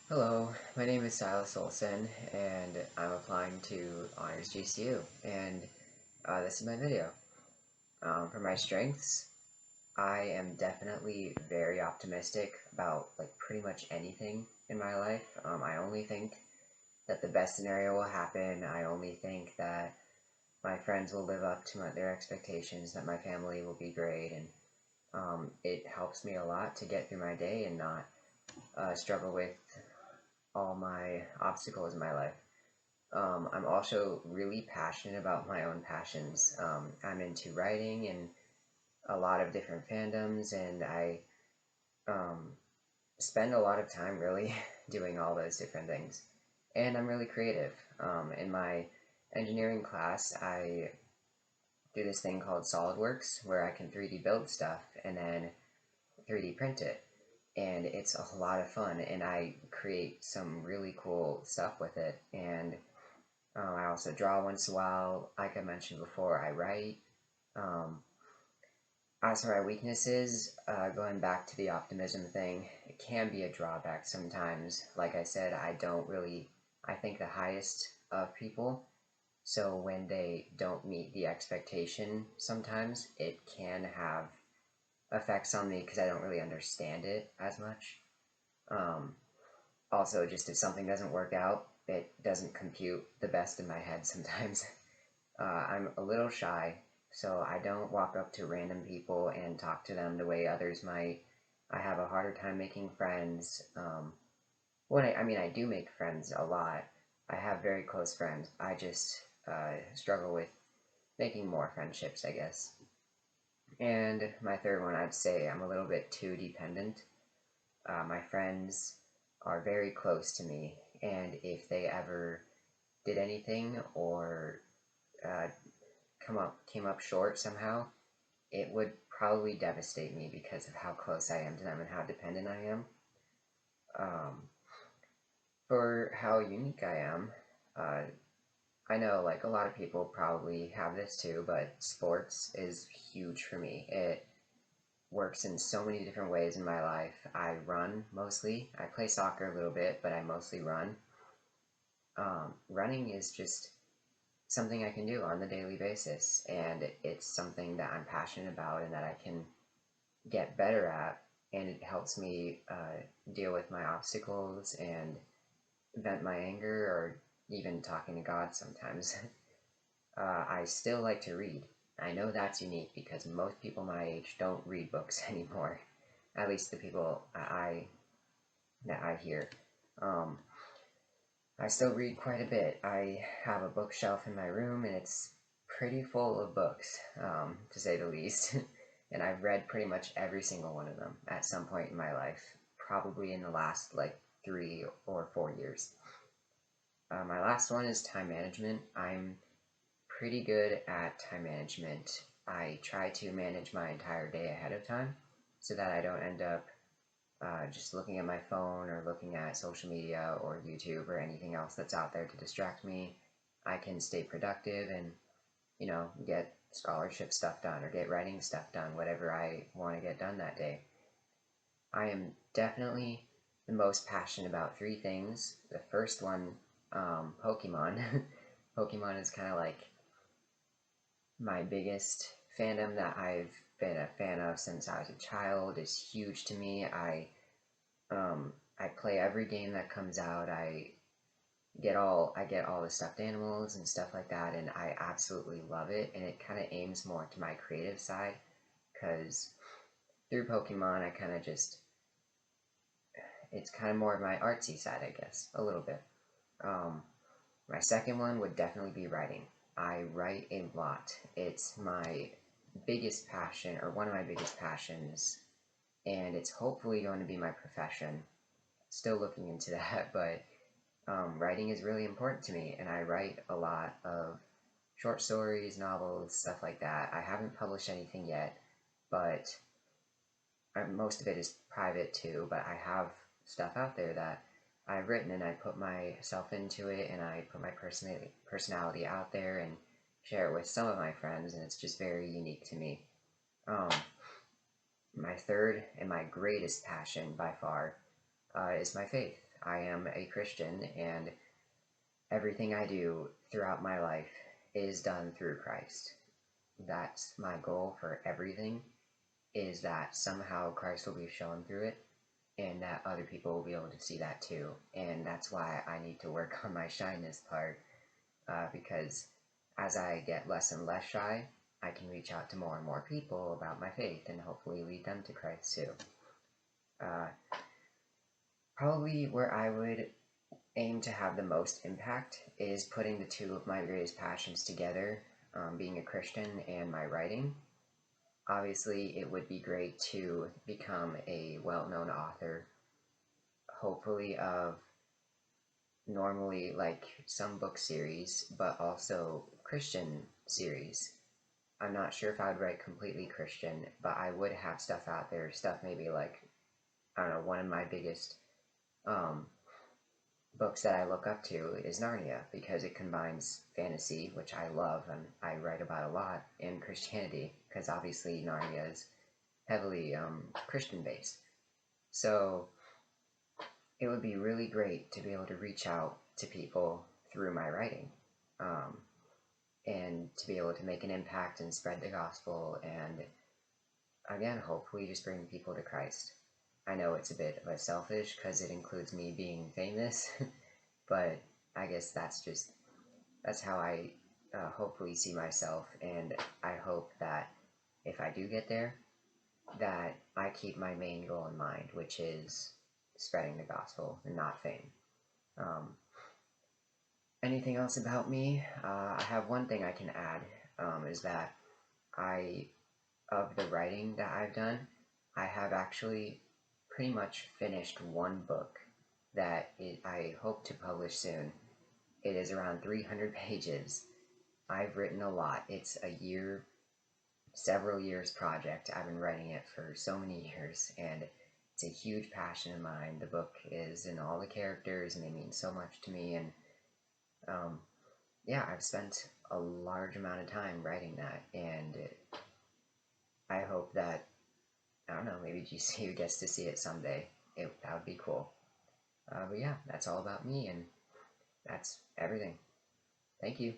Hello, my name is Silas Olson, and I'm applying to Honors GCU, and this is my video. For my strengths, I am definitely very optimistic about pretty much anything in my life. I only think that the best scenario will happen. I only think that my friends will live up to their expectations, that my family will be great, and it helps me a lot to get through my day and not struggle with all my obstacles in my life. I'm also really passionate about my own passions. I'm into writing and a lot of different fandoms, and I um, spend a lot of time really doing all those different things. And I'm really creative. In my engineering class, I do this thing called SolidWorks where I can 3D build stuff and then 3D print it. And it's a lot of fun, and I create some really cool stuff with it. And I also draw once in a while. Like I mentioned before, I write. Um, as for my weaknesses, going back to the optimism thing, it can be a drawback sometimes. Like I said, I think the highest of people. So when they don't meet the expectation, sometimes it can have effects on me because I don't really understand it as much. Um, Also, just if something doesn't work out, it doesn't compute the best in my head sometimes. I'm a little shy, so I don't walk up to random people and talk to them the way others might. I have a harder time making friends. I do make friends a lot. I have very close friends. I just struggle with making more friendships, I guess. And my third one, I'd say I'm a little bit too dependent. My friends are very close to me, and if they ever did anything or uh, came up short somehow, it would probably devastate me because of how close I am to them and how dependent I am. Um, for how unique I am, uh, I know a lot of people probably have this too, but sports is huge for me. It works in so many different ways in my life. I run mostly. I play soccer a little bit, but I mostly run. Running is just something I can do on the daily basis, and it's something that I'm passionate about and that I can get better at, and it helps me deal with my obstacles and vent my anger or even talking to God sometimes. I still like to read. I know that's unique because most people my age don't read books anymore. At least the people that I hear. Um, I still read quite a bit. I have a bookshelf in my room, and it's pretty full of books, to say the least. And I've read pretty much every single one of them at some point in my life, probably in the last 3 or 4 years. My last one is time management. I'm pretty good at time management. I try to manage my entire day ahead of time so that I don't end up just looking at my phone or looking at social media or YouTube or anything else that's out there to distract me. I can stay productive and, get scholarship stuff done or get writing stuff done, whatever I want to get done that day. I am definitely the most passionate about three things. The first one, Pokemon. Pokemon is kind of like my biggest fandom that I've been a fan of since I was a child. Is huge to me. I play every game that comes out. I get all the stuffed animals and stuff like that, and I absolutely love it. And it kind of aims more to my creative side because through Pokemon, I kind of just it's kind of more of my artsy side, I guess, a little bit. Um, my second one would definitely be writing. I write a lot. It's my biggest passion, or one of my biggest passions, and it's hopefully going to be my profession. Still looking into that, but writing is really important to me, and I write a lot of short stories, novels, stuff like that. I haven't published anything yet, but most of it is private too. But I have stuff out there that I've written, and I put myself into it, and I put my personality out there and share it with some of my friends, and it's just very unique to me. Um, my third and my greatest passion by far is my faith. I am a Christian, and everything I do throughout my life is done through Christ. That's my goal for everything, is that somehow Christ will be shown through it, and that other people will be able to see that too. And that's why I need to work on my shyness part, because as I get less and less shy, I can reach out to more and more people about my faith and hopefully lead them to Christ too. Uh, Probably where I would aim to have the most impact is putting the two of my greatest passions together, being a Christian and my writing. Obviously, it would be great to become a well known author, hopefully, of normally like some book series, but also Christian series. I'm not sure if I would write completely Christian, but I would have stuff out there, stuff maybe like, I don't know, one of my biggest um, books that I look up to is Narnia because it combines fantasy, which I love and I write about a lot, and Christianity because obviously Narnia is heavily Christian based. So it would be really great to be able to reach out to people through my writing, um, and to be able to make an impact and spread the gospel and again hopefully just bring people to Christ. I know it's a bit of a selfish because it includes me being famous, but I guess that's how I hopefully see myself, and I hope that if I do get there, that I keep my main goal in mind, which is spreading the gospel and not fame. Um, Anything else about me? I have one thing I can add, is that I, of the writing that I've done, I have actually pretty much finished one book that I hope to publish soon. It is around 300 pages. I've written a lot. It's a year, several years project. I've been writing it for so many years, and it's a huge passion of mine. The book is in all the characters, and they mean so much to me. And um, yeah, I've spent a large amount of time writing that, and I hope that, I don't know, maybe GCU gets to see it someday. That would be cool. But yeah, that's all about me, and that's everything. Thank you.